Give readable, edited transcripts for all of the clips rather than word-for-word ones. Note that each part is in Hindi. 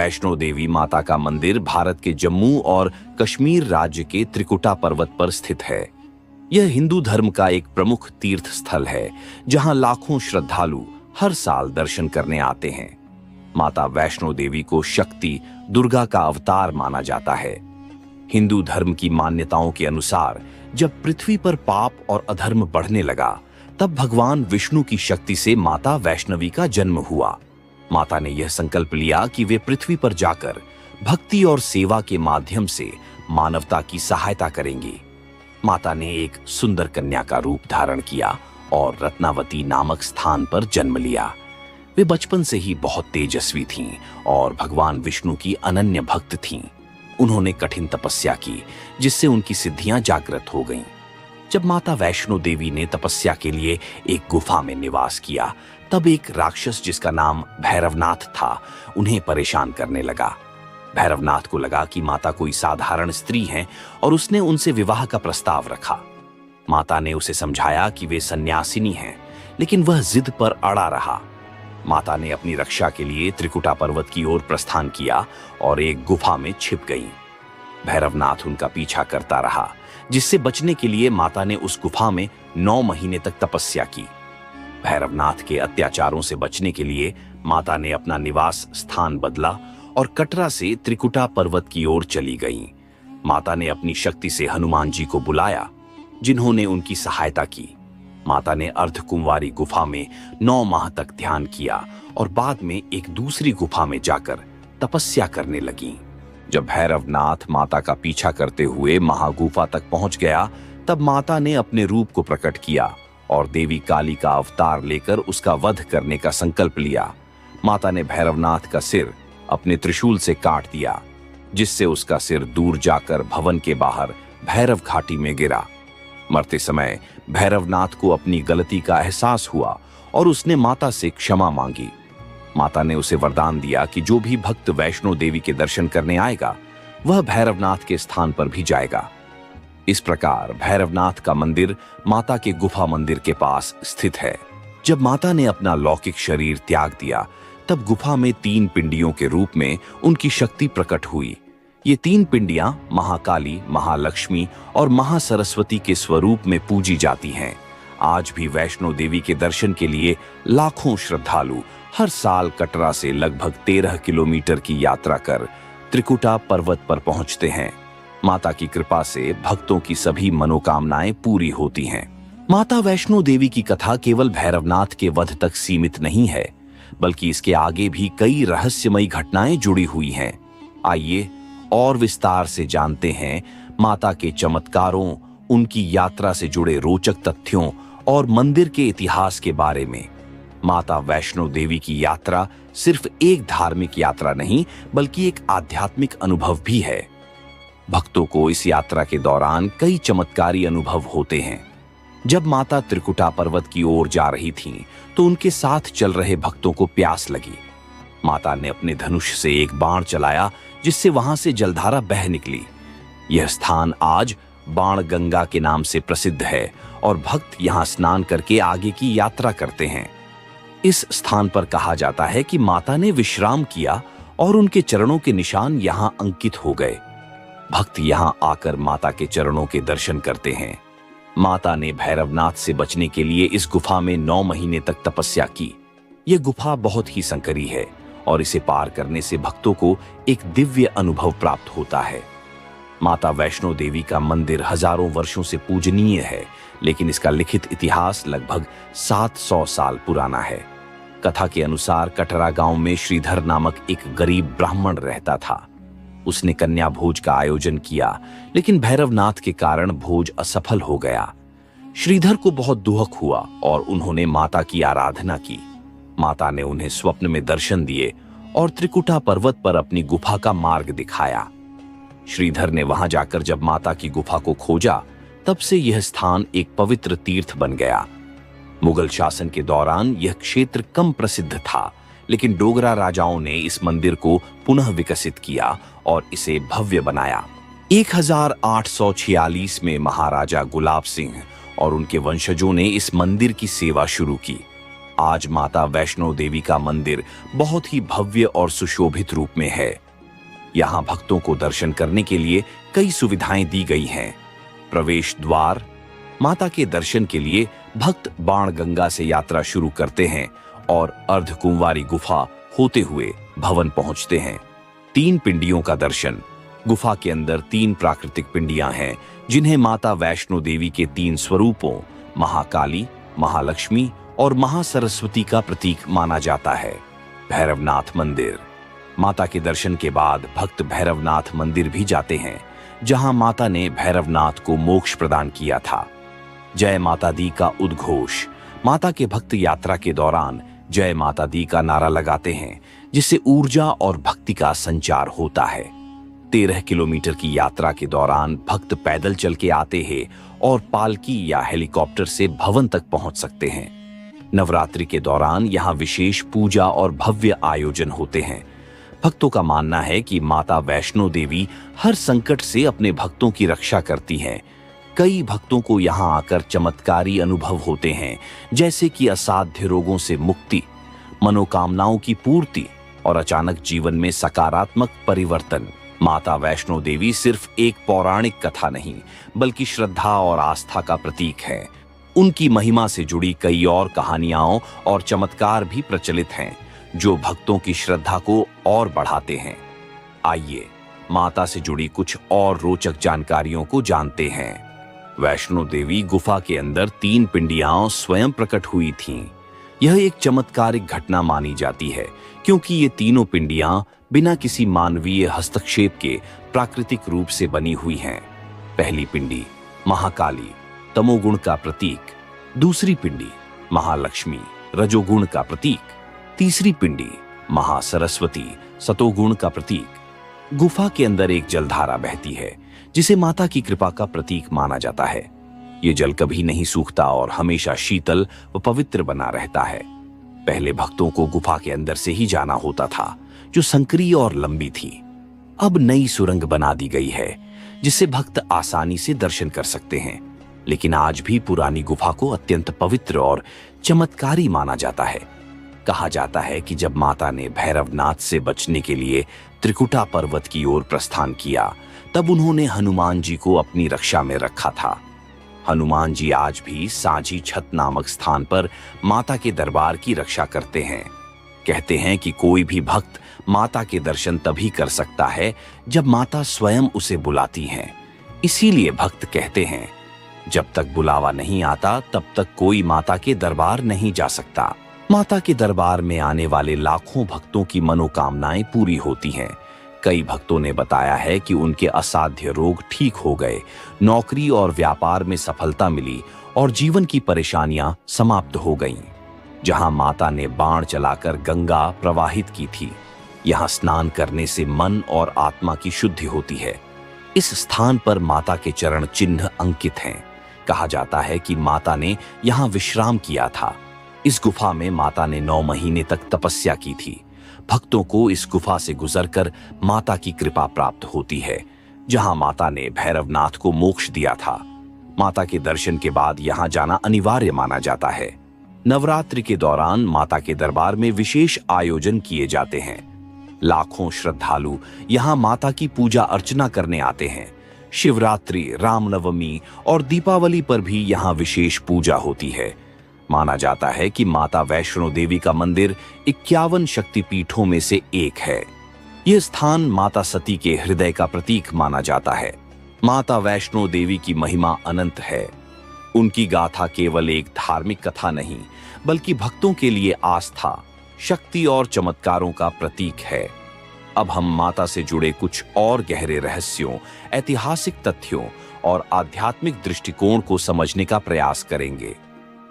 वैष्णो देवी माता का मंदिर भारत के जम्मू और कश्मीर राज्य के त्रिकुटा पर्वत पर स्थित है। यह हिंदू धर्म का एक प्रमुख तीर्थ स्थल है, जहां लाखों श्रद्धालु हर साल दर्शन करने आते हैं। माता वैष्णो देवी को शक्ति दुर्गा का अवतार माना जाता है। हिंदू धर्म की मान्यताओं के अनुसार जब पृथ्वी पर पाप और अधर्म बढ़ने लगा, तब भगवान विष्णु की शक्ति से माता वैष्णवी का जन्म हुआ। माता ने यह संकल्प लिया कि वे पृथ्वी पर जाकर भक्ति और सेवा के माध्यम से मानवता की सहायता करेंगी। माता ने एक सुंदर कन्या का रूप धारण किया और रत्नावती नामक स्थान पर जन्म लिया। वे बचपन से ही बहुत तेजस्वी थीं और भगवान विष्णु की अनन्य भक्त थीं। उन्होंने कठिन तपस्या की, जिससे उनकी सिद्धियां जागृत हो गईं। जब माता वैष्णो देवी ने तपस्या के लिए एक गुफा में निवास किया, तब एक राक्षस जिसका नाम भैरवनाथ था, उन्हें परेशान करने लगा। भैरवनाथ को लगा कि माता कोई साधारण स्त्री हैं और उसने उनसे विवाह का प्रस्ताव रखा। माता ने उसे समझाया कि वे सन्यासिनी हैं, लेकिन वह जिद पर अड़ा रहा। माता ने अपनी रक्षा के लिए त्रिकुटा पर्वत की ओर प्रस्थान किया और एक गुफा में छिप गईं। भैरवनाथ उनका पीछा करता रहा, जिससे बचने के लिए माता ने उस गुफा में 9 महीने तक तपस्या की। भैरवनाथ के अत्याचारों से बचने के लिए माता ने अपना निवास स्थान बदला और कटरा से त्रिकुटा पर्वत की ओर चली गईं। माता ने अपनी शक्ति से हनुमान जी को बुलाया, जिन्होंने उनकी सहायता की। माता ने अर्धकुंवारी गुफा में 9 माह तक ध्यान किया और बाद में एक दूसरी गुफा में जाकर तपस्या करने लगीं। जब भैरवनाथ माता का पीछा करते हुए महागुफा तक पहुंच गया, तब माता ने अपने रूप को प्रकट किया और देवी काली का अवतार लेकर उसका वध करने का संकल्प लिया। माता ने भैरवनाथ का सिर अपने त्रिशूल से काट दिया, जिससे उसका सिर दूर जाकर भवन के बाहर भैरव घाटी में गिरा। मरते समय भैरवनाथ को अपनी गलती का एहसास हुआ और उसने माता से क्षमा मांगी। माता ने उसे वरदान दिया कि जो भी भक्त वैष्णो देवी के दर्शन करने आएगा, वह भैरवनाथ के स्थान पर भी जाएगा। इस प्रकार भैरवनाथ का मंदिर माता के गुफा मंदिर के पास स्थित है। जब माता ने अपना लौकिक शरीर त्याग दिया, तब गुफा में 3 पिंडियों के रूप में उनकी शक्ति प्रकट हुई। ये 3 पिंडियां महाकाली, महालक्ष्मी और महासरस्वती के स्वरूप में पूजी जाती हैं। आज भी वैष्णो देवी के दर्शन के लिए लाखों श्रद्धालु हर साल कटरा से लगभग 13 किलोमीटर की यात्रा कर त्रिकुटा पर्वत पर पहुंचते हैं। माता की कृपा से भक्तों की सभी मनोकामनाएं पूरी होती हैं। माता वैष्णो देवी की कथा केवल भैरवनाथ के वध तक सीमित नहीं है, बल्कि इसके आगे भी कई रहस्यमयी घटनाएं जुड़ी हुई हैं। आइए और विस्तार से जानते हैं माता के चमत्कारों, उनकी यात्रा से जुड़े रोचक तथ्यों और मंदिर के इतिहास के बारे में। माता वैष्णो देवी की यात्रा सिर्फ एक धार्मिक यात्रा नहीं, बल्कि एक आध्यात्मिक अनुभव भी है। भक्तों को इस यात्रा के दौरान कई चमत्कारी अनुभव होते हैं। जब माता त्रिकुटा पर्वत की ओर जा रही थीं, तो उनके साथ चल रहे भक्तों को प्यास लगी। माता ने अपने धनुष से एक बाण चलाया, जिससे वहां से जलधारा बह निकली। यह स्थान आज बाण गंगा के नाम से प्रसिद्ध है और भक्त यहां स्नान करके आगे की यात्रा करते हैं। इस स्थान पर कहा जाता है कि माता ने विश्राम किया और उनके चरणों के निशान यहां अंकित हो गए। भक्त यहां आकर माता के चरणों के दर्शन करते हैं। माता ने भैरवनाथ से बचने के लिए इस गुफा में 9 महीने तक तपस्या की। यह गुफा बहुत ही संकरी है और इसे पार करने से भक्तों को एक दिव्य अनुभव प्राप्त होता है। माता वैष्णो देवी का मंदिर हजारों वर्षों से पूजनीय है, लेकिन इसका लिखित इतिहास लगभग 700 साल पुराना है। कथा के अनुसार कटरा गांव में श्रीधर नामक एक गरीब ब्राह्मण रहता था। उसने कन्या भोज का आयोजन किया, लेकिन भैरवनाथ के कारण भोज असफल हो गया। श्रीधर को बहुत दुख हुआ और उन्होंने माता की आराधना की। माता ने उन्हें स्वप्न में दर्शन दिए और त्रिकुटा पर्वत पर अपनी गुफा का मार्ग दिखाया। श्रीधर ने वहां जाकर जब माता की गुफा को खोजा, तब से यह स्थान एक पवित्र तीर्थ बन गया। मुगल शासन के दौरान यह क्षेत्र कम प्रसिद्ध था, लेकिन डोगरा राजाओं ने इस मंदिर को पुनः विकसित किया और इसे भव्य बनाया। 1846 में महाराजा गुलाब सिंह और उनके वंशजों ने इस मंदिर की सेवा शुरू की। आज माता वैष्णो देवी का मंदिर बहुत ही भव्य और सुशोभित रूप में है। यहाँ भक्तों को दर्शन करने के लिए कई सुविधाएं दी गई हैं। प्रवेश द्वार, माता के दर्शन के लिए भक्त बाणगंगा से यात्रा शुरू करते हैं और अर्धकुंवारी गुफा होते हुए भवन पहुंचते हैं। 3 पिंडियों का दर्शन। गुफा के अंदर 3 प्राकृतिक पिंडियां हैं जिन्हें माता वैष्णो देवी के 3 स्वरूपों महाकाली, महालक्ष्मी और महासरस्वती का प्रतीक माना जाता है। भैरवनाथ मंदिर। माता के दर्शन के बाद भक्त भैरवनाथ मंदिर भी जाते हैं, जहां माता ने भैरवनाथ को मोक्ष प्रदान किया था। जय माता दी का उद्घोष। माता के भक्त यात्रा के दौरान जय माता दी का नारा लगाते हैं, जिससे ऊर्जा और भक्ति का संचार होता है। 13 किलोमीटर की यात्रा के दौरान भक्त पैदल चल के आते हैं और पालकी या हेलीकॉप्टर से भवन तक पहुंच सकते हैं। नवरात्रि के दौरान यहाँ विशेष पूजा और भव्य आयोजन होते हैं। भक्तों का मानना है कि माता वैष्णो देवी हर संकट से अपने भक्तों की रक्षा करती हैं। कई भक्तों को यहाँ आकर चमत्कारी अनुभव होते हैं, जैसे कि असाध्य रोगों से मुक्ति, मनोकामनाओं की पूर्ति और अचानक जीवन में सकारात्मक परिवर्तन। माता वैष्णो देवी सिर्फ एक पौराणिक कथा नहीं, बल्कि श्रद्धा और आस्था का प्रतीक है। उनकी महिमा से जुड़ी कई और कहानियां और चमत्कार भी प्रचलित हैं, जो भक्तों की श्रद्धा को और बढ़ाते हैं। आइए माता से जुड़ी कुछ और रोचक जानकारियों को जानते हैं। वैष्णो देवी गुफा के अंदर 3 पिंडियां स्वयं प्रकट हुई थीं। यह एक चमत्कारिक घटना मानी जाती है, क्योंकि ये तीनों पिंडियां बिना किसी मानवीय हस्तक्षेप के प्राकृतिक रूप से बनी हुई हैं। पहली पिंडी महाकाली, तमोगुण का प्रतीक। दूसरी पिंडी महालक्ष्मी, रजोगुण का प्रतीक। तीसरी पिंडी महासरस्वती, सतोगुण का प्रतीक। गुफा के अंदर एक जलधारा बहती है, जिसे माता की कृपा का प्रतीक माना जाता है। ये जल कभी नहीं सूखता और हमेशा शीतल व पवित्र बना रहता है। पहले भक्तों को गुफा के अंदर से ही जाना होता था, जो संकरी और लंबी थी। अब नई सुरंग बना दी गई है, जिससे भक्त आसानी से दर्शन कर सकते हैं। लेकिन आज भी पुरानी गुफा को अत्यंत पवित्र और चमत्कारी माना जाता है। कहा जाता है कि जब माता ने भैरवनाथ से बचने के लिए त्रिकुटा पर्वत की ओर प्रस्थान किया, तब उन्होंने हनुमान जी को अपनी रक्षा में रखा था। हनुमान जी आज भी सांझी छत नामक स्थान पर माता के दरबार की रक्षा करते हैं। कहते हैं कि कोई भी भक्त माता के दर्शन तभी कर सकता है जब माता स्वयं उसे बुलाती हैं। इसीलिए भक्त कहते हैं, जब तक बुलावा नहीं आता तब तक कोई माता के दरबार नहीं जा सकता। माता के दरबार में आने वाले लाखों भक्तों की मनोकामनाएं पूरी होती हैं। कई भक्तों ने बताया है कि उनके असाध्य रोग ठीक हो गए, नौकरी और व्यापार में सफलता मिली और जीवन की परेशानियां समाप्त हो गईं। जहां माता ने बाण चलाकर गंगा प्रवाहित की थी, यहां स्नान करने से मन और आत्मा की शुद्धि होती है। इस स्थान पर माता के चरण चिन्ह अंकित हैं। कहा जाता है कि माता ने यहां विश्राम किया था। इस गुफा में माता ने 9 महीने तक तपस्या की थी। भक्तों को इस गुफा से गुजरकर माता की कृपा प्राप्त होती है, जहां माता ने भैरवनाथ को मोक्ष दिया था। माता के दर्शन के बाद यहां जाना अनिवार्य माना जाता है। नवरात्रि के दौरान माता के दरबार में विशेष आयोजन किए जाते हैं। लाखों श्रद्धालु यहां माता की पूजा अर्चना करने आते हैं। शिवरात्रि, रामनवमी और दीपावली पर भी यहां विशेष पूजा होती है। माना जाता है कि माता वैष्णो देवी का मंदिर 51 शक्तिपीठों में से एक है। यह स्थान माता सती के हृदय का प्रतीक माना जाता है। माता वैष्णो देवी की महिमा अनंत है। उनकी गाथा केवल एक धार्मिक कथा नहीं, बल्कि भक्तों के लिए आस्था, शक्ति और चमत्कारों का प्रतीक है। अब हम माता से जुड़े कुछ और गहरे रहस्यों, ऐतिहासिक तथ्यों और आध्यात्मिक दृष्टिकोण को समझने का प्रयास करेंगे।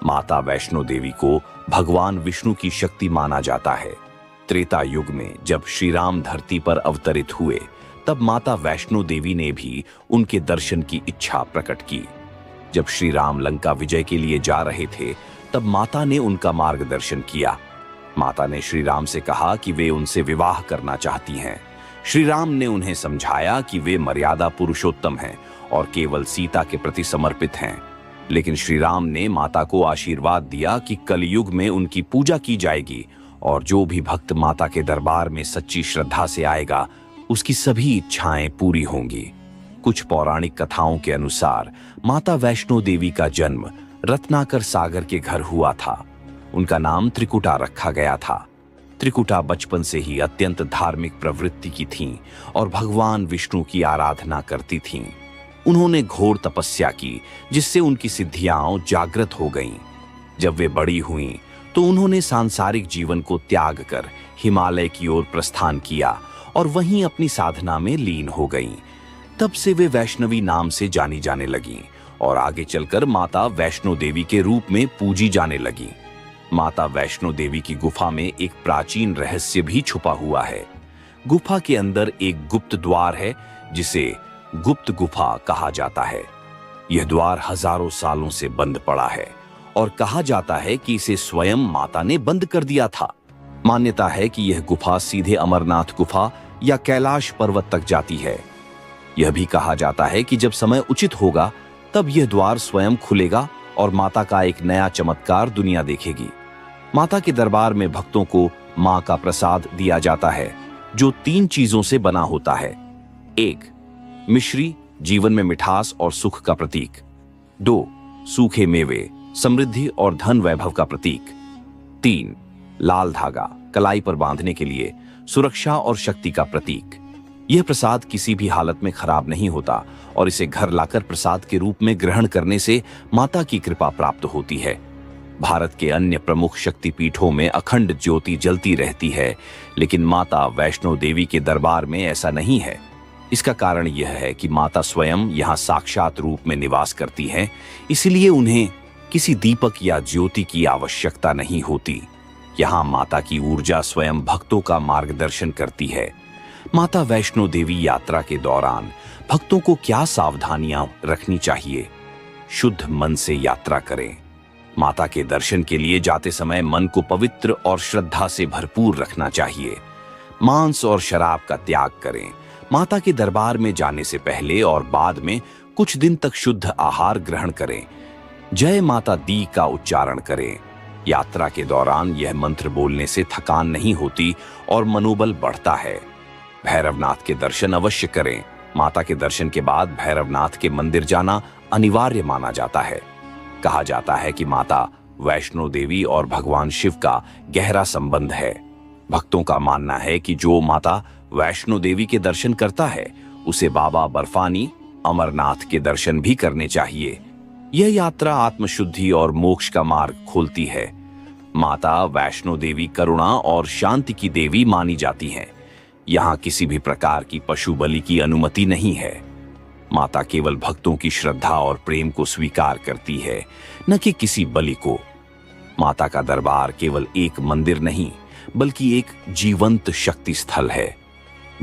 माता वैष्णो देवी को भगवान विष्णु की शक्ति माना जाता है। त्रेता युग में जब श्री राम धरती पर अवतरित हुए, तब माता वैष्णो देवी ने भी उनके दर्शन की इच्छा प्रकट की। जब श्री राम लंका विजय के लिए जा रहे थे, तब माता ने उनका मार्गदर्शन किया। माता ने श्री राम से कहा कि वे उनसे विवाह करना चाहती हैं। श्री राम ने उन्हें समझाया कि वे मर्यादा पुरुषोत्तम हैं और केवल सीता के प्रति समर्पित हैं। लेकिन श्री राम ने माता को आशीर्वाद दिया कि कलयुग में उनकी पूजा की जाएगी और जो भी भक्त माता के दरबार में सच्ची श्रद्धा से आएगा उसकी सभी इच्छाएं पूरी होंगी। कुछ पौराणिक कथाओं के अनुसार माता वैष्णो देवी का जन्म रत्नाकर सागर के घर हुआ था। उनका नाम त्रिकुटा रखा गया था। त्रिकुटा बचपन से ही अत्यंत धार्मिक प्रवृत्ति की थीं और भगवान विष्णु की आराधना करती थीं। उन्होंने घोर तपस्या की जिससे उनकी सिद्धियां जागृत हो गईं। जब वे बड़ी हुईं तो उन्होंने सांसारिक जीवन को त्याग कर हिमालय की ओर प्रस्थान किया और वहीं अपनी साधना में लीन हो गईं। तब से वे वैष्णवी नाम से जानी जाने लगीं और आगे चलकर माता वैष्णो देवी के रूप में पूजी जाने लगीं। माता वैष्णो देवी की गुफा में एक प्राचीन रहस्य भी छुपा हुआ है। गुफा के अंदर एक गुप्त द्वार है जिसे गुप्त गुफा कहा जाता है। यह द्वार हजारों सालों से बंद पड़ा है और कहा जाता है कि इसे स्वयं माता ने बंद कर दिया था। मान्यता है कि यह गुफा सीधे अमरनाथ गुफा या कैलाश पर्वत तक जाती है। यह भी कहा जाता है कि जब समय उचित होगा तब यह द्वार स्वयं खुलेगा और माता का एक नया चमत्कार दुनिया देखेगी। माता के दरबार में भक्तों को मां का प्रसाद दिया जाता है जो 3 चीजों से बना होता है। 1. मिश्री, जीवन में मिठास और सुख का प्रतीक। 2. सूखे मेवे, समृद्धि और धन वैभव का प्रतीक। 3. लाल धागा, कलाई पर बांधने के लिए सुरक्षा और शक्ति का प्रतीक। यह प्रसाद किसी भी हालत में खराब नहीं होता और इसे घर लाकर प्रसाद के रूप में ग्रहण करने से माता की कृपा प्राप्त होती है। भारत के अन्य प्रमुख शक्तिपीठों में अखंड ज्योति जलती रहती है, लेकिन माता वैष्णो देवी के दरबार में ऐसा नहीं है। इसका कारण यह है कि माता स्वयं यहाँ साक्षात रूप में निवास करती हैं, इसलिए उन्हें किसी दीपक या ज्योति की आवश्यकता नहीं होती। यहाँ माता की ऊर्जा स्वयं भक्तों का मार्गदर्शन करती है। माता वैष्णो देवी यात्रा के दौरान भक्तों को क्या सावधानियां रखनी चाहिए? शुद्ध मन से यात्रा करें। माता के दर्शन के लिए जाते समय मन को पवित्र और श्रद्धा से भरपूर रखना चाहिए। मांस और शराब का त्याग करें। माता के दरबार में जाने से पहले और बाद में कुछ दिन तक शुद्ध आहार ग्रहण करें। जय माता दी का उच्चारण करें। यात्रा के दौरान यह मंत्र बोलने से थकान नहीं होती और मनोबल बढ़ता है। भैरवनाथ के दर्शन अवश्य करें। माता के दर्शन के बाद भैरवनाथ के मंदिर जाना अनिवार्य माना जाता है। कहा जाता है कि माता वैष्णो देवी और भगवान शिव का गहरा संबंध है। भक्तों का मानना है कि जो माता वैष्णो देवी के दर्शन करता है उसे बाबा बर्फानी अमरनाथ के दर्शन भी करने चाहिए। यह यात्रा आत्मशुद्धि और मोक्ष का मार्ग खोलती है। माता वैष्णो देवी करुणा और शांति की देवी मानी जाती हैं। यहाँ किसी भी प्रकार की पशु बलि की अनुमति नहीं है। माता केवल भक्तों की श्रद्धा और प्रेम को स्वीकार करती है, न कि किसी बलि को। माता का दरबार केवल एक मंदिर नहीं बल्कि एक जीवंत शक्ति स्थल है।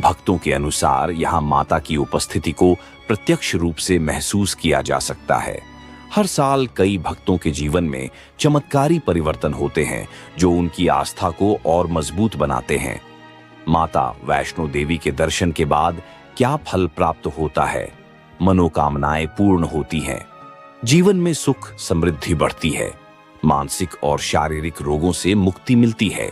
भक्तों के अनुसार यहाँ माता की उपस्थिति को प्रत्यक्ष रूप से महसूस किया जा सकता है। हर साल कई भक्तों के जीवन में चमत्कारी परिवर्तन होते हैं जो उनकी आस्था को और मजबूत बनाते हैं। माता वैष्णो देवी के दर्शन के बाद क्या फल प्राप्त होता है? मनोकामनाएं पूर्ण होती हैं, जीवन में सुख समृद्धि बढ़ती है, मानसिक और शारीरिक रोगों से मुक्ति मिलती है,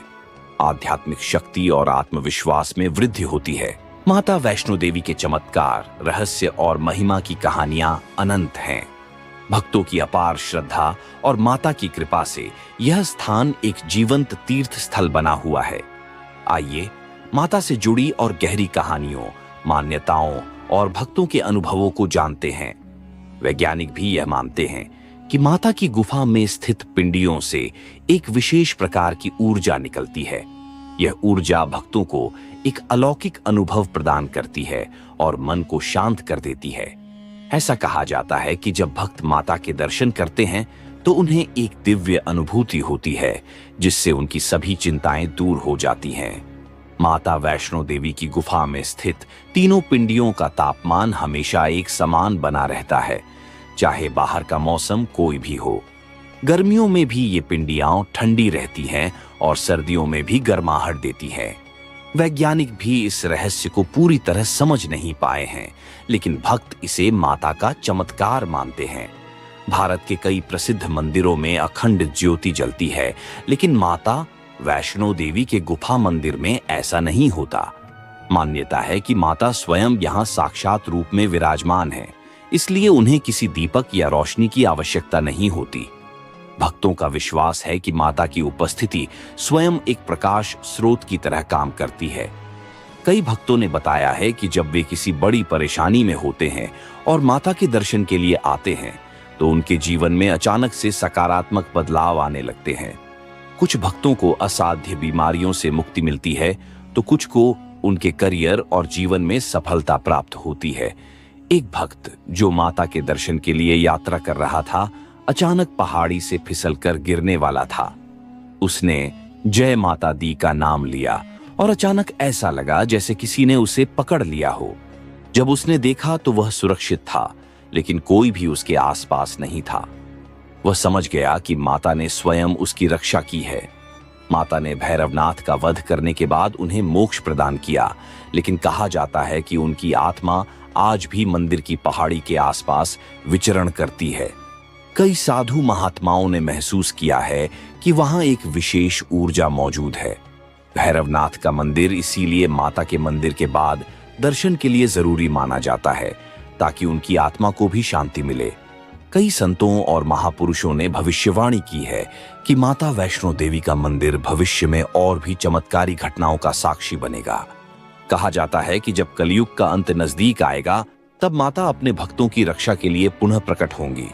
आध्यात्मिक शक्ति और आत्मविश्वास में वृद्धि होती है। माता वैष्णो देवी के चमत्कार, रहस्य और महिमा की कहानियां अनंत हैं। भक्तों की अपार श्रद्धा और माता की कृपा से यह स्थान एक जीवंत तीर्थ स्थल बना हुआ है। आइए माता से जुड़ी और गहरी कहानियों, मान्यताओं और भक्तों के अनुभवों को जानते हैं। वैज्ञानिक भी यह मानते हैं कि माता की गुफा में स्थित पिंडियों से एक विशेष प्रकार की ऊर्जा निकलती है। यह ऊर्जा भक्तों को एक अलौकिक अनुभव प्रदान करती है और मन को शांत कर देती है। ऐसा कहा जाता है कि जब भक्त माता के दर्शन करते हैं तो उन्हें एक दिव्य अनुभूति होती है जिससे उनकी सभी चिंताएं दूर हो जाती हैं। माता वैष्णो देवी की गुफा में स्थित तीनों पिंडियों का तापमान हमेशा एक समान बना रहता है, चाहे बाहर का मौसम कोई भी हो। गर्मियों में भी ये पिंडियां ठंडी रहती हैं और सर्दियों में भी गर्माहट देती हैं। वैज्ञानिक भी इस रहस्य को पूरी तरह समझ नहीं पाए हैं, लेकिन भक्त इसे माता का चमत्कार मानते हैं। भारत के कई प्रसिद्ध मंदिरों में अखंड ज्योति जलती है, लेकिन माता वैष्णो देवी के गुफा मंदिर में ऐसा नहीं होता। मान्यता है कि माता स्वयं यहाँ साक्षात रूप में विराजमान है, इसलिए उन्हें किसी दीपक या रोशनी की आवश्यकता नहीं होती। भक्तों का विश्वास है कि माता की उपस्थिति स्वयं एक प्रकाश स्रोत की तरह काम करती है। कई भक्तों ने बताया है कि जब वे किसी बड़ी परेशानी में होते हैं और माता के दर्शन के लिए आते हैं, तो उनके जीवन में अचानक से सकारात्मक बदलाव आने लगते हैं। कुछ भक्तों को असाध्य बीमारियों से मुक्ति मिलती है, तो कुछ को उनके करियर और जीवन में सफलता प्राप्त होती है। एक भक्त जो माता के दर्शन के लिए यात्रा कर रहा था, अचानक पहाड़ी से फिसलकर गिरने वाला था। उसने जय माता दी का नाम लिया और अचानक ऐसा लगा जैसे किसी ने उसे पकड़ लिया हो। जब उसने देखा तो वह सुरक्षित था, लेकिन कोई भी उसके आसपास नहीं था। वह समझ गया कि माता ने स्वयं उसकी रक्षा की है। माता ने भैरवनाथ का वध करने के बाद उन्हें मोक्ष प्रदान किया, लेकिन कहा जाता है कि उनकी आत्मा आज भी मंदिर की पहाड़ी के आसपास विचरण करती है। कई साधु महात्माओं ने महसूस किया है कि वहां एक विशेष ऊर्जा मौजूद है। भैरवनाथ का मंदिर इसीलिए माता के मंदिर के बाद दर्शन के लिए जरूरी माना जाता है, ताकि उनकी आत्मा को भी शांति मिले। कई संतों और महापुरुषों ने भविष्यवाणी की है कि माता वैष्णो देवी का मंदिर भविष्य में और भी चमत्कारी घटनाओं का साक्षी बनेगा। कहा जाता है कि जब कलयुग का अंत नजदीक आएगा, तब माता अपने भक्तों की रक्षा के लिए पुनः प्रकट होंगी।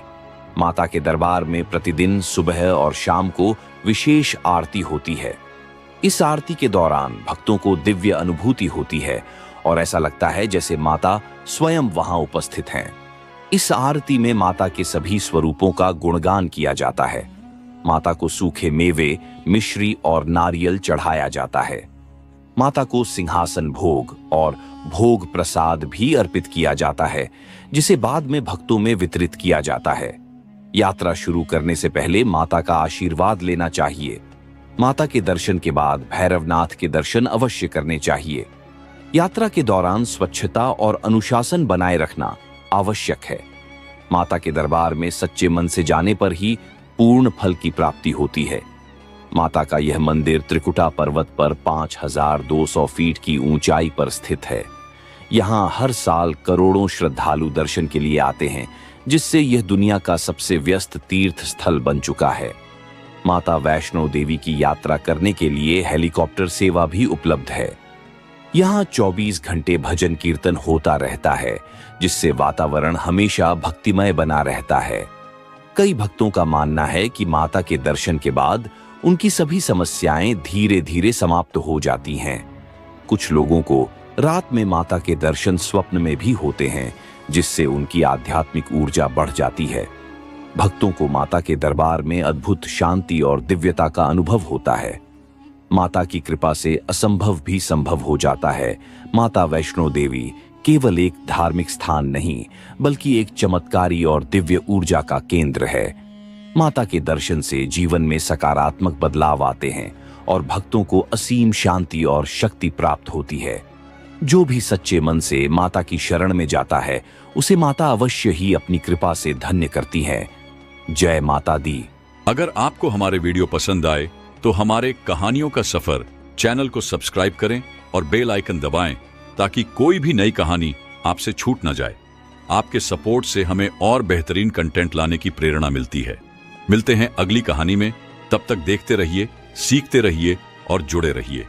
माता के दरबार में प्रतिदिन सुबह और शाम को विशेष आरती होती है। इस आरती के दौरान भक्तों को दिव्य अनुभूति होती है और ऐसा लगता है जैसे माता स्वयं वहां उपस्थित हैं। इस आरती में माता के सभी स्वरूपों का गुणगान किया जाता है। माता को सूखे मेवे, मिश्री और नारियल चढ़ाया जाता है। माता को सिंहासन भोग और भोग प्रसाद भी अर्पित किया जाता है, जिसे बाद में भक्तों में वितरित किया जाता है। यात्रा शुरू करने से पहले माता का आशीर्वाद लेना चाहिए। माता के दर्शन के बाद भैरवनाथ के दर्शन अवश्य करने चाहिए। यात्रा के दौरान स्वच्छता और अनुशासन बनाए रखना आवश्यक है। माता के दरबार में सच्चे मन से जाने पर ही पूर्ण फल की प्राप्ति होती है। माता का यह मंदिर त्रिकुटा पर्वत पर 5200 फीट की ऊंचाई पर स्थित है। यहाँ हर साल करोड़ों श्रद्धालु दर्शन के लिए आते हैं, जिससे यह दुनिया का सबसे व्यस्त तीर्थ स्थल बन चुका है। माता वैष्णो देवी की यात्रा करने के लिए हेलीकॉप्टर सेवा भी उपलब्ध है। यहाँ 24 घंटे भजन कीर्तन होता रहता है, जिससे वातावरण हमेशा भक्तिमय बना रहता है। कई भक्तों का मानना है कि माता के दर्शन के बाद उनकी सभी समस्याएं धीरे धीरे समाप्त हो जाती हैं। कुछ लोगों को रात में माता के दर्शन स्वप्न में भी होते हैं, जिससे उनकी आध्यात्मिक ऊर्जा बढ़ जाती है। भक्तों को माता के दरबार में अद्भुत शांति और दिव्यता का अनुभव होता है। माता की कृपा से असंभव भी संभव हो जाता है। माता वैष्णो देवी केवल एक धार्मिक स्थान नहीं, बल्कि एक चमत्कारी और दिव्य ऊर्जा का केंद्र है। माता के दर्शन से जीवन में सकारात्मक बदलाव आते हैं और भक्तों को असीम शांति और शक्ति प्राप्त होती है। जो भी सच्चे मन से माता की शरण में जाता है, उसे माता अवश्य ही अपनी कृपा से धन्य करती है। जय माता दी। अगर आपको हमारे वीडियो पसंद आए तो हमारे कहानियों का सफर चैनल को सब्सक्राइब करें और बेल आइकन दबाएं, ताकि कोई भी नई कहानी आपसे छूट न जाए। आपके सपोर्ट से हमें और बेहतरीन कंटेंट लाने की प्रेरणा मिलती है। मिलते हैं अगली कहानी में। तब तक देखते रहिए, सीखते रहिए और जुड़े रहिए।